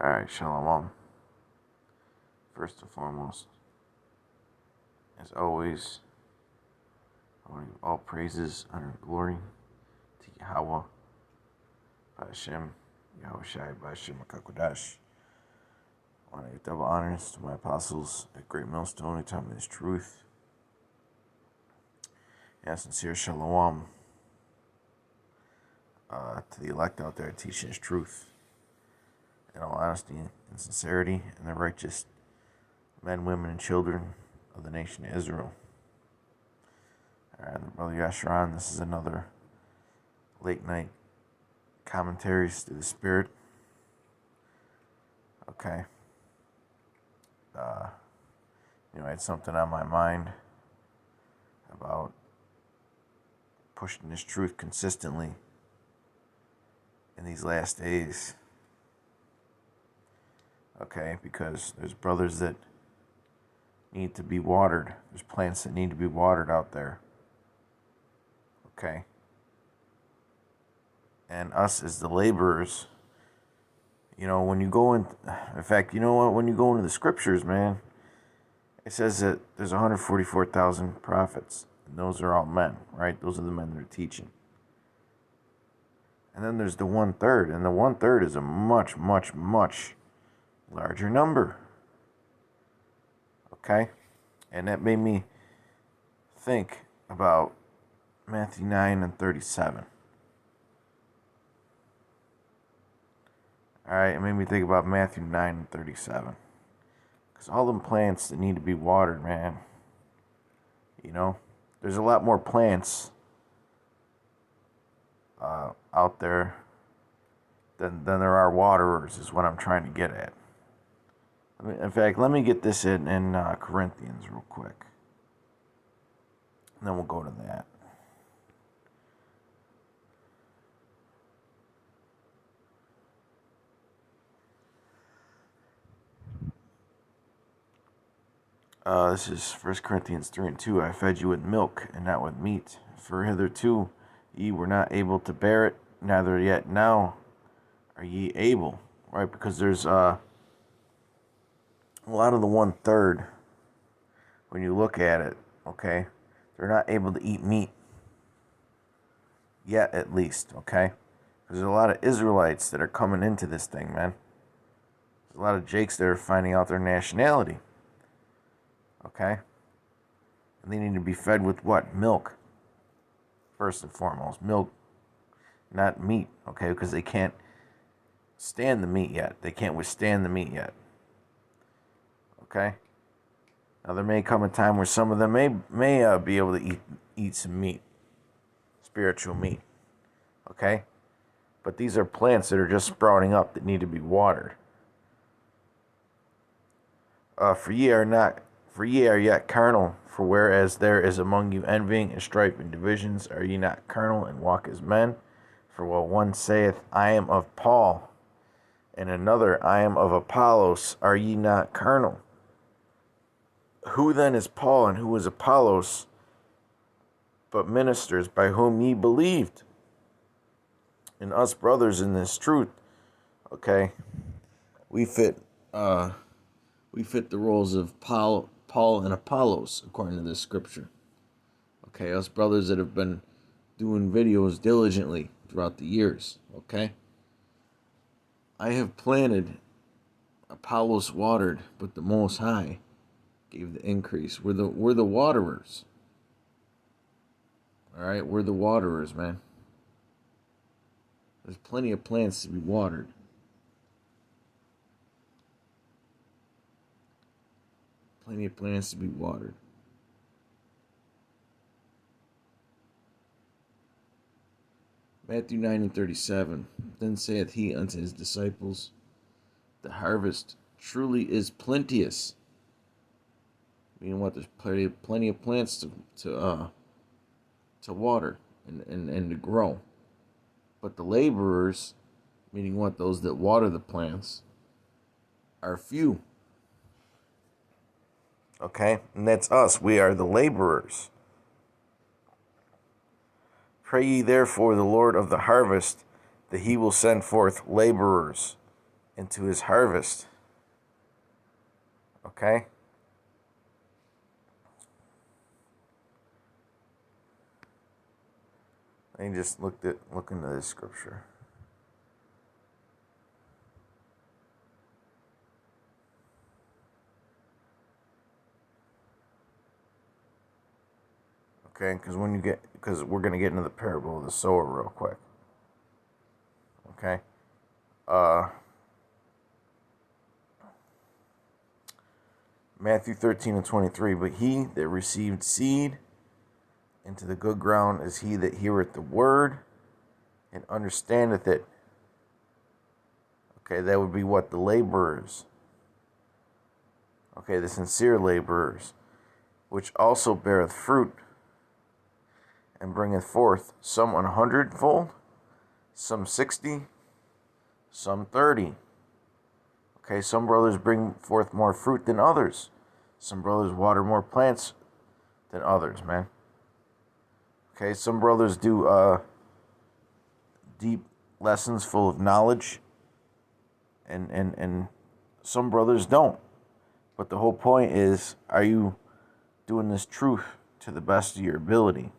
Alright, Shalom. First and foremost, as always, I want to give all praises, honor, and glory to Yahweh, Ba'Hashem, Yahweh Shai, Ba'Hashem, HaKakodash. I want to give double honors to my apostles at Great Millstone who taught me this truth. And sincere Shalom to the elect out there teaching this truth in all honesty and sincerity, and the righteous men, women, and children of the nation of Israel. Alright, Brother Yasharan, this is another late night commentaries to the Spirit. Okay. I had something on my mind about pushing this truth consistently in these last days. Okay, because there's brothers that need to be watered. There's plants that need to be watered out there. Okay. And us as the laborers, when you go in fact, you know what? When you go into the scriptures, man, it says that there's 144,000 prophets. And those are all men, right? Those are the men that are teaching. And then there's the 1/3. And the 1/3 is a much, much, much larger number. Okay? And that made me think about Matthew 9:37. Alright, it made me think about Matthew 9:37. Because all them plants that need to be watered, man. There's a lot more plants out there than there are waterers, is what I'm trying to get at. In fact, let me get this in Corinthians real quick. And then we'll go to that. This is 1 Corinthians 3:2. I fed you with milk and not with meat, for hitherto ye were not able to bear it, neither yet now are ye able. Right? Because there's a lot of the 1/3, when you look at it, okay, they're not able to eat meat. Yet, at least, okay? Because there's a lot of Israelites that are coming into this thing, man. There's a lot of Jakes that are finding out their nationality. Okay? And they need to be fed with what? Milk. First and foremost. Milk, not meat, okay? Because they can't stand the meat yet. They can't withstand the meat yet. Okay? Now, there may come a time where some of them may be able to eat some meat. Spiritual meat. Okay? But these are plants that are just sprouting up that need to be watered. For ye are yet carnal, for whereas there is among you envying and strife and divisions, are ye not carnal and walk as men? For while one saith, I am of Paul, and another, I am of Apollos, are ye not carnal? Who then is Paul and who is Apollos, but ministers by whom ye believed? And us brothers in this truth, okay, we fit the roles of Paul and Apollos, according to this scripture. Okay, us brothers that have been doing videos diligently throughout the years. Okay, I have planted, Apollos watered, but the Most High gave the increase. We're the waterers. All right, we're the waterers, man. There's plenty of plants to be watered. Plenty of plants to be watered. Matthew 9:37. Then saith he unto his disciples, the harvest truly is plenteous. Meaning what? There's plenty of plants to water and to grow. But the laborers, meaning what? Those that water the plants, are few. Okay, and that's us. We are the laborers. Pray ye therefore the Lord of the harvest that he will send forth laborers into his harvest. Okay? Let me just look into this scripture. Okay, because we're gonna get into the parable of the sower real quick. Okay, Matthew 13:23. But he that received seed into the good ground is he that heareth the word and understandeth it. Okay, that would be what? The laborers. Okay, the sincere laborers, which also beareth fruit and bringeth forth some 100-fold, some 60, some 30. Okay, some brothers bring forth more fruit than others. Some brothers water more plants than others, man. Okay, some brothers do deep lessons full of knowledge, and some brothers don't. But the whole point is, are you doing this truth to the best of your ability?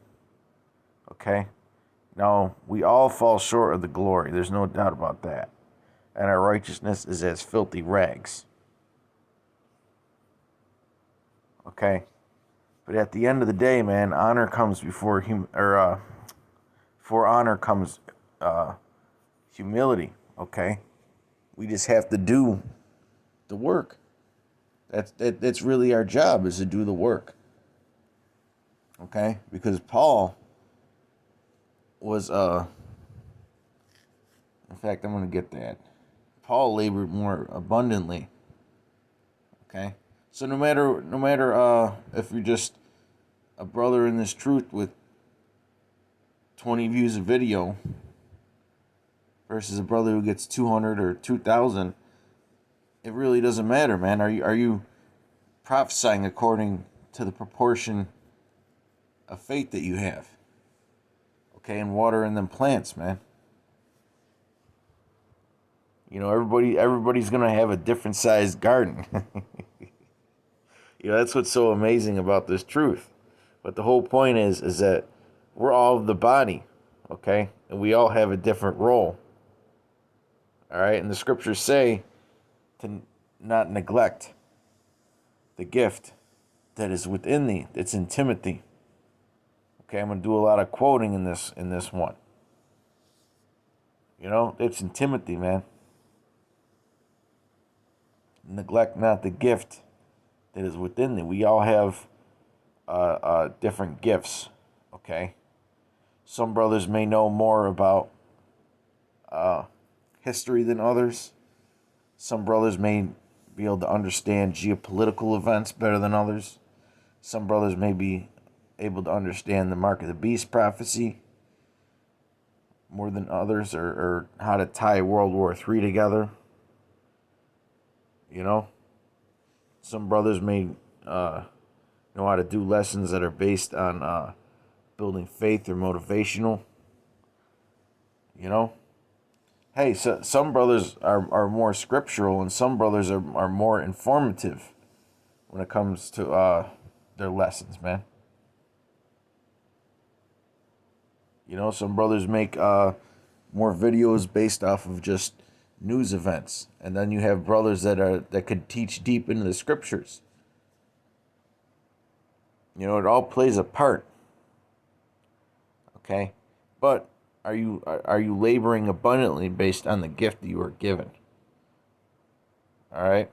Okay? Now, we all fall short of the glory. There's no doubt about that. And our righteousness is as filthy rags. Okay? But at the end of the day, man, honor comes before honor comes humility. Okay? We just have to do the work. That's really our job, is to do the work. Okay? Because Paul was in fact, I'm going to get that. Paul labored more abundantly. Okay? So no matter if you're just a brother in this truth with 20 views a video versus a brother who gets 200 or 2,000, it really doesn't matter, man. Are you prophesying according to the proportion of faith that you have? Okay, and watering them plants, man. You know, everybody's gonna have a different sized garden. You know, that's what's so amazing about this truth. But the whole point is that we're all the body, okay? And we all have a different role. All right? And the scriptures say to not neglect the gift that is within thee. It's in Timothy. Okay, I'm going to do a lot of quoting in this one. You know, it's in Timothy, man. Neglect not the gift that is within thee. We all have different gifts, okay? Some brothers may know more about history than others. Some brothers may be able to understand geopolitical events better than others. Some brothers may be able to understand the mark of the beast prophecy more than others, or how to tie World War III together. You know? Some brothers may know how to do lessons that are based on building faith or motivational. You know? Hey, so some brothers are more scriptural, and some brothers are more informative when it comes to their lessons, man. You know, some brothers make more videos based off of just news events, and then you have brothers that could teach deep into the scriptures. You know, it all plays a part. Okay, but are you laboring abundantly based on the gift that you are given? All right.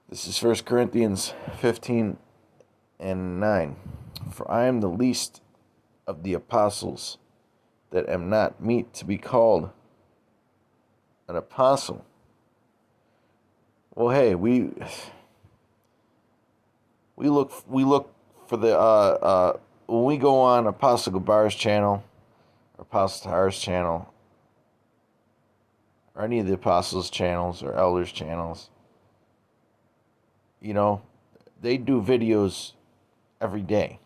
This is 1 Corinthians 15:9. For I am the least of the apostles, that am not meet to be called an apostle. Well, hey, we look for the when we go on Apostle Gabar's channel, or Apostle Tahar's channel, or any of the apostles' channels or elders' channels. You know, they do videos every day.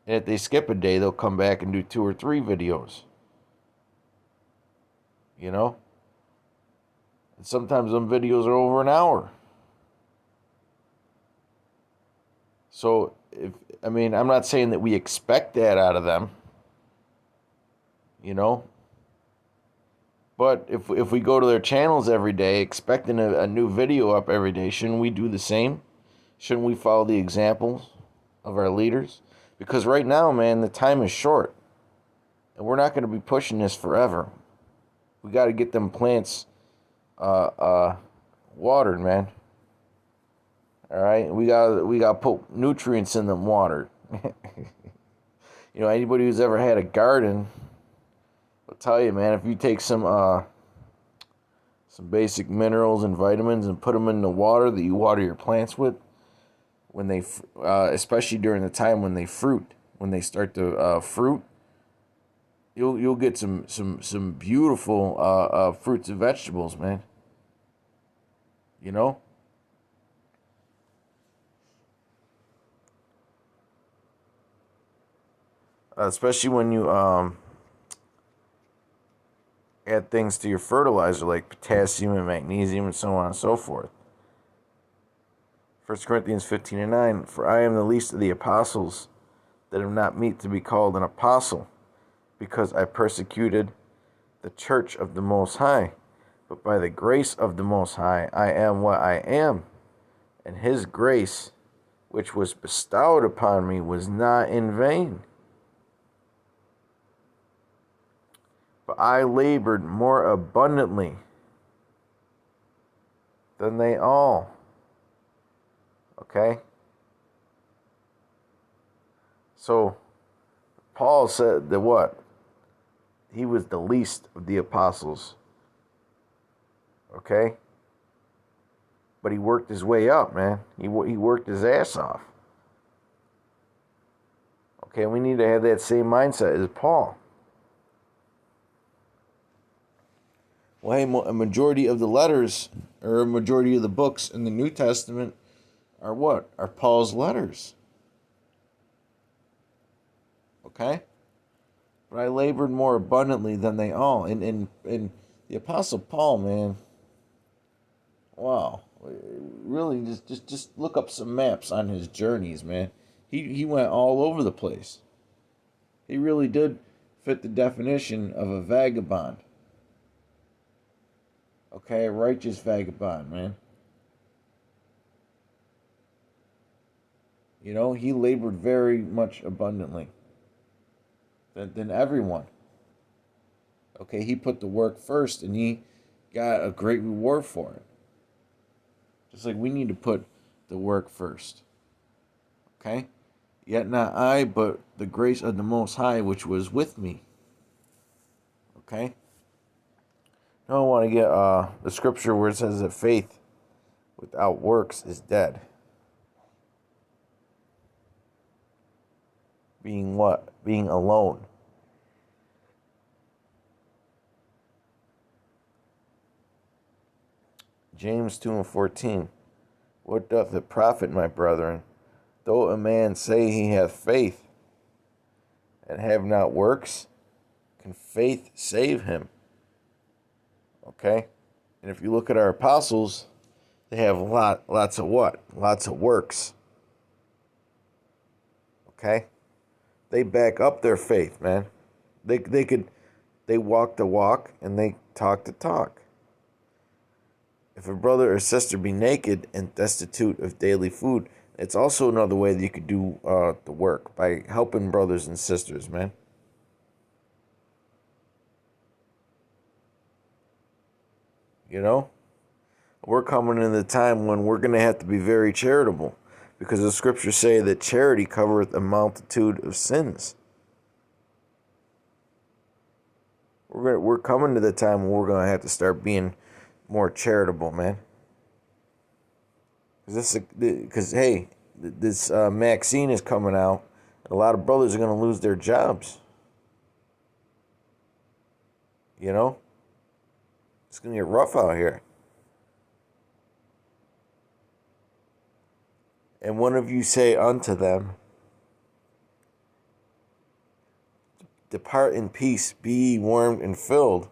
And if they skip a day, they'll come back and do 2 or 3 videos. You know? And sometimes them videos are over an hour. So, I'm not saying that we expect that out of them, you know? But if we go to their channels every day expecting a new video up every day, shouldn't we do the same? Shouldn't we follow the examples of our leaders? Because right now, man, the time is short. And we're not going to be pushing this forever. We got to get them plants watered, man. All right? We got to put nutrients in them watered. Anybody who's ever had a garden will tell you, man, if you take some basic minerals and vitamins and put them in the water that you water your plants with, when they, especially during the time when they start to fruit, you'll get some beautiful fruits and vegetables, man. You know. Especially when you add things to your fertilizer like potassium and magnesium and so on and so forth. 1 Corinthians 15:9, for I am the least of the apostles, that am not meet to be called an apostle, because I persecuted the church of the Most High. But by the grace of the Most High I am what I am, and his grace, which was bestowed upon me, was not in vain. But I labored more abundantly than they all. Okay? So, Paul said that what? He was the least of the apostles. Okay? But he worked his way up, man. He worked his ass off. Okay, we need to have that same mindset as Paul. Well, hey, a majority of the letters, or a majority of the books in the New Testament are what? Are Paul's letters. Okay? But I labored more abundantly than they all. And the Apostle Paul, man, wow. Really, just look up some maps on his journeys, man. He went all over the place. He really did fit the definition of a vagabond. Okay, a righteous vagabond, man. He labored very much abundantly than everyone. Okay, he put the work first and he got a great reward for it. Just like we need to put the work first. Okay? Yet not I, but the grace of the Most High which was with me. Okay? Now I want to get the scripture where it says that faith without works is dead. Being what? Being alone. James 2:14. What doth it profit, my brethren, though a man say he hath faith, and have not works? Can faith save him? Okay? And if you look at our apostles, they have lots of what? Lots of works. Okay? They back up their faith, man. They walk the walk and they talk the talk. If a brother or sister be naked and destitute of daily food, it's also another way that you could do the work, by helping brothers and sisters, man. We're coming into the time when we're going to have to be very charitable, because the scriptures say that charity covereth a multitude of sins. We're coming to the time when we're going to have to start being more charitable, man. Because hey, this vaccine is coming out, and a lot of brothers are going to lose their jobs. It's going to get rough out here. and one of you say unto them, depart in peace, be ye warmed and filled,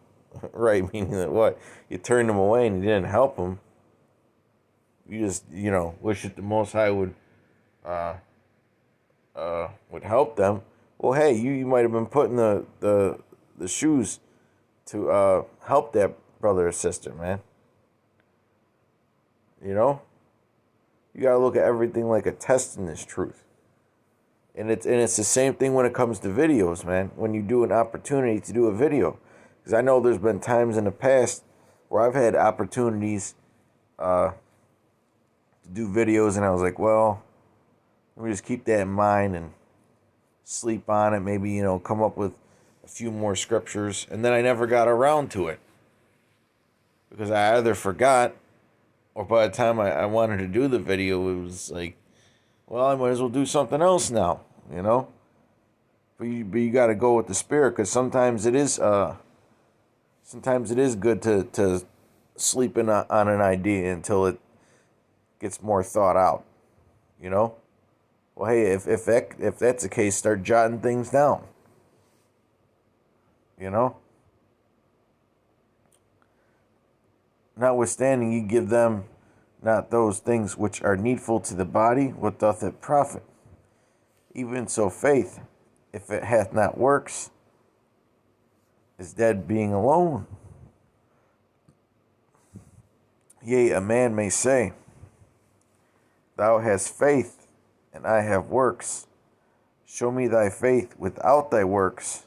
right? Meaning that what? You turned them away and you didn't help them. You just, wish that the Most High would help them. Well, hey, you might have been putting the shoes to help that brother or sister, man. You gotta look at everything like a test in this truth. And it's the same thing when it comes to videos, man. When you do an opportunity to do a video, because I know there's been times in the past where I've had opportunities to do videos, and I was like, well, let me just keep that in mind and sleep on it. Maybe come up with a few more scriptures, and then I never got around to it because I either forgot, or by the time I wanted to do the video, it was like, well, I might as well do something else now, But you got to go with the spirit, because sometimes it is good to sleep in on an idea until it gets more thought out, Well, hey, if that's the case, start jotting things down, Notwithstanding, you give them not those things which are needful to the body, what doth it profit? Even so faith, if it hath not works, is dead being alone. Yea, a man may say, thou hast faith, and I have works. Show me thy faith without thy works,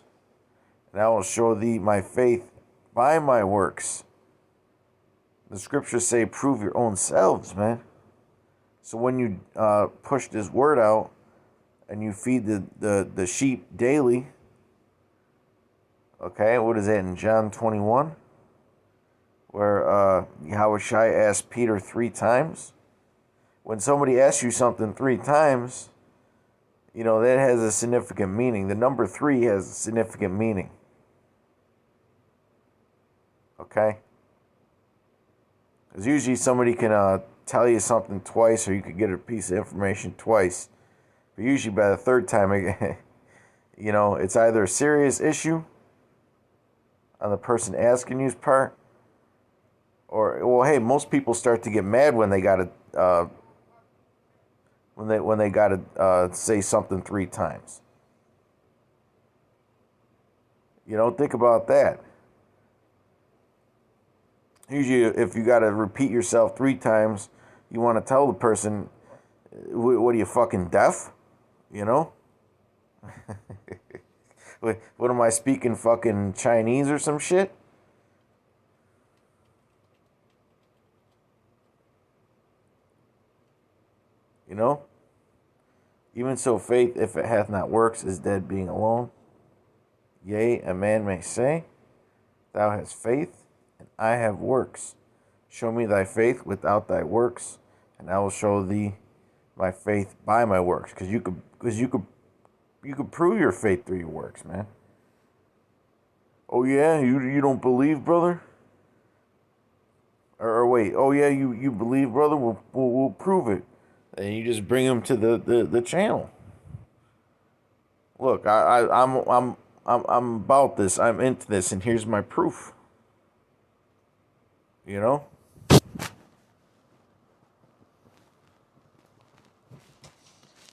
and I will show thee my faith by my works. The scriptures say, prove your own selves, man. So when you push this word out and you feed the sheep daily, okay, what is that in John 21? Where Yahushua asked Peter 3 times. When somebody asks you something 3 times, that has a significant meaning. The number 3 has a significant meaning. Okay? Because usually somebody can tell you something twice, or you could get a piece of information twice. But usually by the 3rd time, it's either a serious issue on the person asking you's part, or, well, hey, most people start to get mad when they gotta say something 3 times. Think about that. Usually, if you got to repeat yourself 3 times, you want to tell the person, what are you, fucking deaf? What am I speaking, fucking Chinese or some shit? Even so faith, if it hath not works, is dead being alone. Yea, a man may say, thou hast faith, and I have works. Show me thy faith without thy works, and I will show thee my faith by my works. Because you could prove your faith through your works, man. Oh yeah, you don't believe, brother? Or wait, oh yeah, you believe, brother? We'll prove it. And you just bring them to the channel. Look, I'm about this. I'm into this, and here's my proof.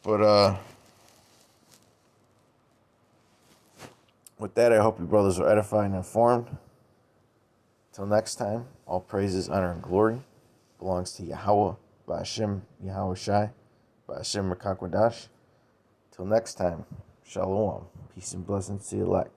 But with that, I hope you brothers are edified and informed. Till next time, all praises, honor, and glory belongs to Yahweh, Ba'ashem Yahushai, Ba'ashem Rakakwadash. Till next time, Shalom. Peace and blessings to the elect.